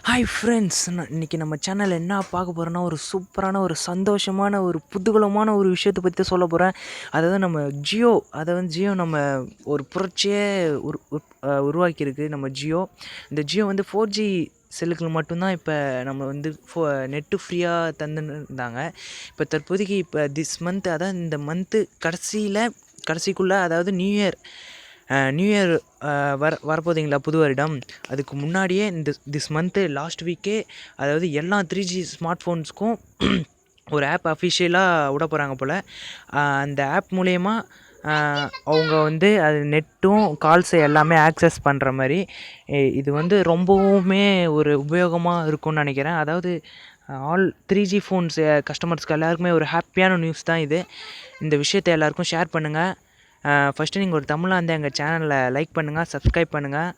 Hi friends, இன்றைக்கி நம்ம சேனலில் என்ன பார்க்க போகிறோன்னா ஒரு சூப்பரான ஒரு சந்தோஷமான ஒரு புதுகலமான ஒரு விஷயத்தை பற்றி சொல்ல போகிறேன். அதாவது நம்ம ஜியோ ஜியோ நம்ம ஒரு புரட்சியே உருவாக்கியிருக்கு நம்ம ஜியோ. இந்த ஜியோ வந்து 4G செல்லுக்கு மட்டும்தான் இப்போ நம்ம வந்து நெட்டு ஃப்ரீயாக தந்துன்னு இருந்தாங்க. இப்போ தற்போதைக்கு இப்போ திஸ் மந்த், அதாவது இந்த மந்த்து கடைசிக்குள்ளே, அதாவது நியூ இயர் வரப்போகுதுங்களா, புது வருடம். அதுக்கு முன்னாடியே திஸ் மந்த்து லாஸ்ட் வீக்கே, அதாவது எல்லா 3G ஸ்மார்ட் ஃபோன்ஸுக்கும் ஒரு ஆப் அஃபிஷியலாக விட போகிறாங்க போல். அந்த ஆப் மூலயமா அவங்க வந்து அது நெட்டும் கால்ஸை எல்லாமே ஆக்சஸ் பண்ணுற மாதிரி. இது வந்து ரொம்பவுமே ஒரு உபயோகமாக இருக்கும்னு நினைக்கிறேன். அதாவது ஆல் 3G ஃபோன்ஸ் கஸ்டமர்ஸ்க்கு எல்லாருக்குமே ஒரு ஹாப்பியான நியூஸ் தான் இது. இந்த விஷயத்தை எல்லாருக்கும் ஷேர் பண்ணுங்கள். ஃபஸ்ட்டு நீங்கள் ஒரு தமிழாக இருந்தால் எங்கள் சேனலில் லைக் பண்ணுங்கள், சப்ஸ்கிரைப் பண்ணுங்கள்.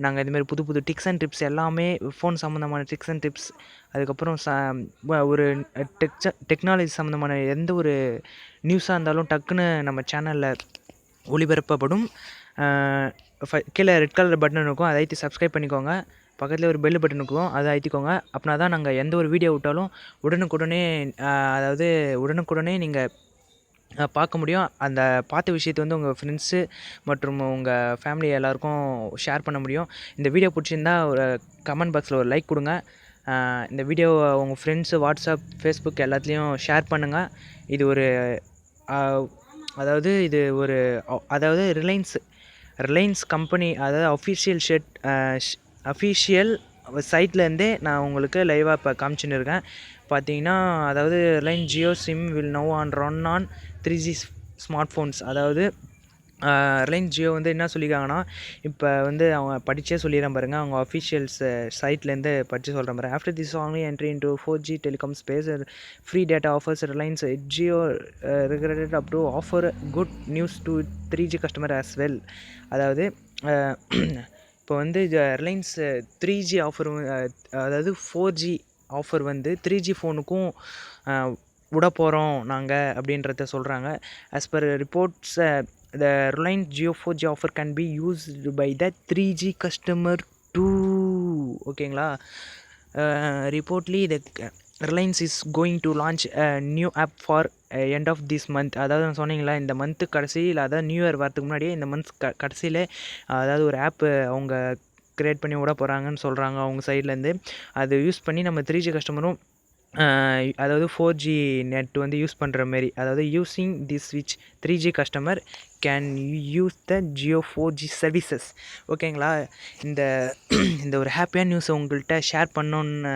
நாங்கள் இதுமாரி புது புது டிப்ஸ் அண்ட் டிப்ஸ் எல்லாமே, ஃபோன் சம்மந்தமான டிப்ஸ் அண்ட் டிப்ஸ், அதுக்கப்புறம் ஒரு டெக்னாலஜி சம்மந்தமான எந்த ஒரு நியூஸாக இருந்தாலும் டக்குன்னு நம்ம சேனலில் ஒளிபரப்பப்படும். கீழே ரெட் கலர் பட்டன் இருக்கும், அதை அழுத்தி சப்ஸ்கிரைப் பண்ணிக்கோங்க. பக்கத்தில் ஒரு பெல் பட்டன் இருக்கும், அதை அழுத்திக்கோங்க. அப்படின்னா தான் நாங்கள் எந்த ஒரு வீடியோ விட்டாலும் உடனுக்குடனே நீங்கள் பார்க்க முடியும். அந்த பார்த்த விஷயத்தை வந்து உங்கள் ஃப்ரெண்ட்ஸு மற்றும் உங்கள் ஃபேமிலி எல்லாேருக்கும் ஷேர் பண்ண முடியும். இந்த வீடியோ பிடிச்சிருந்தா ஒரு கமெண்ட் பாக்ஸில் ஒரு லைக் கொடுங்க. இந்த வீடியோவை உங்கள் ஃப்ரெண்ட்ஸு, வாட்ஸ்அப், ஃபேஸ்புக் எல்லாத்துலேயும் ஷேர் பண்ணுங்கள். இது ஒரு அதாவது ரிலையன்ஸ் கம்பெனி, அதாவது அஃபிஷியல் சைட்லேருந்தே நான் உங்களுக்கு லைவாக இப்போ காமிச்சுன்னு இருக்கேன். பார்த்தீங்கன்னா, அதாவது Reliance Jio sim will now run on 3G smart phones. அதாவது ரிலையன்ஸ் ஜியோ வந்து என்ன சொல்லியிருக்காங்கன்னா, இப்போ வந்து அவங்க படித்தே சொல்லிடுறேன் பாருங்கள். அவங்க அஃபிஷியல்ஸ் சைட்லேருந்து படித்து சொல்கிறேன் பாருங்கள். After this only entry into 4G telecom space, free data offers Reliance Jio regretted up to offer good news to 3G customer as well. அதாவது இப்போ வந்து ரிலையன்ஸ் 3G ஆஃபர், அதாவது 4G ஆஃபர் வந்து 3G ஃபோனுக்கும் விட போகிறோம் நாங்கள் அப்படின்றத சொல்கிறாங்க. As per reports, the Reliance Jio 4G offer can be used by the 3G customer too. ஓகேங்களா? Reportedly the Reliance is going to launch a new app for end of this month. அதாவது நான் சொன்னீங்களா, இந்த month கடைசியில், அதாவது new year வரதுக்கு முன்னாடியே இந்த மந்த் கடைசியில், அதாவது ஒரு ஆப்பு அவங்க க்ரியேட் பண்ணி விட போகிறாங்கன்னு சொல்கிறாங்க அவங்க சைட்லேருந்து. அதை யூஸ் பண்ணி நம்ம 3G கஸ்டமரும், அதாவது 4G நெட் வந்து யூஸ் பண்ணுற மாரி, அதாவது யூஸிங் தி ஸ்விட்ச் 3G customer can use the Jio 4G services. ஓகேங்களா? இந்த ஒரு ஹாப்பியான நியூஸை உங்கள்கிட்ட ஷேர் பண்ணோன்னு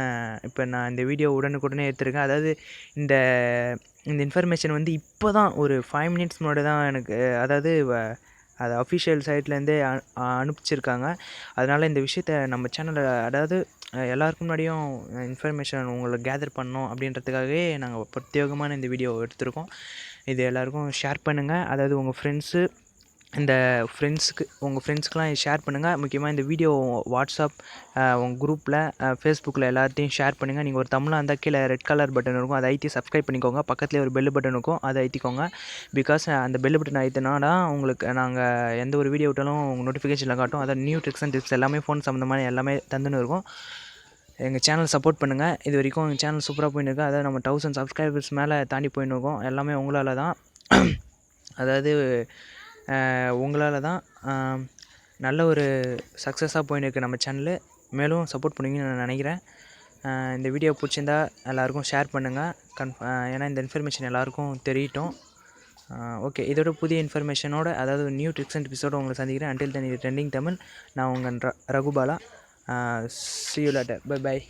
இப்போ நான் இந்த வீடியோ உடனுக்குடனே எடுத்துருக்கேன். அதாவது இந்த இன்ஃபர்மேஷன் வந்து இப்போ தான் ஒரு 5 மினிட்ஸ் முன்னாடி தான் எனக்கு, அதாவது அது அஃபிஷியல் சைட்லேருந்தே அனுப்பிச்சிருக்காங்க. அதனால் இந்த விஷயத்த நம்ம சேனலில், அதாவது எல்லாருக்கும் முன்னாடியும் இன்ஃபர்மேஷன் உங்களை கேதர் பண்ணோம் அப்படின்றதுக்காகவே நாங்கள் பிரத்யேகமான இந்த வீடியோ எடுத்திருக்கோம். இது எல்லாேருக்கும் ஷேர் பண்ணுங்கள். அதாவது உங்கள் ஃப்ரெண்ட்ஸ்க்கெலாம் ஷேர் பண்ணுங்கள். முக்கியமாக இந்த வீடியோ வாட்ஸ்அப், உங்கள் குரூப்பில், ஃபேஸ்புக்கில் எல்லாத்தையும் ஷேர் பண்ணுங்கள். நீங்கள் ஒரு தமிழாக இருந்தால் கீழே ரெட் கலர் பட்டன் இருக்கும், அதை அழுத்தி சப்ஸ்கிரைப் பண்ணிக்கோங்க. பக்கத்துலேயே ஒரு பெல் பட்டன் இருக்கும், அதை அழுத்திக்கோங்க. பிகாஸ் அந்த பெல் பட்டன் அழுத்தினா தான் உங்களுக்கு நாங்கள் எந்த ஒரு வீடியோ விட்டாலும் உங்கள் நோட்டிஃபிகேஷனில் காட்டும். அதாவது நியூ ட்ரிக்ஸ் அண்ட் டிப்ஸ் எல்லாமே ஃபோன் சம்மந்தமான எல்லாமே தந்துன்னு இருக்கும். எங்கள் சேனல் சப்போர்ட் பண்ணுங்கள். இது வரைக்கும் எங்கள் சேனல் சூப்பராக போயின்னு இருக்குது. அதாவது நம்ம 1000 சப்ஸ்கிரைபர்ஸ் மேலே தாண்டி போயின்னு இருக்கோம். எல்லாமே உங்களால் தான். அதாவது உங்களால் தான் நல்ல ஒரு சக்ஸஸாக போயின்னு இருக்குது நம்ம சேனலு. மேலும் சப்போர்ட் பண்ணுவீங்கன்னு நான் நினைக்கிறேன். இந்த வீடியோ பிடிச்சிருந்தா எல்லாேருக்கும் ஷேர் பண்ணுங்கள். ஏன்னா இந்த இன்ஃபர்மேஷன் எல்லாேருக்கும் தெரியட்டும். ஓகே, இதோட புதிய இன்ஃபர்மேஷனோட, அதாவது நியூ ட்ரிக்ஸ் அண்ட் டிப்ஸோடு உங்களை சந்திக்கிறேன். அன்டில் தென் இது ட்ரெண்டிங் தமிழ். நான் உங்கள் ரகுபாலா. See you later. Bye bye.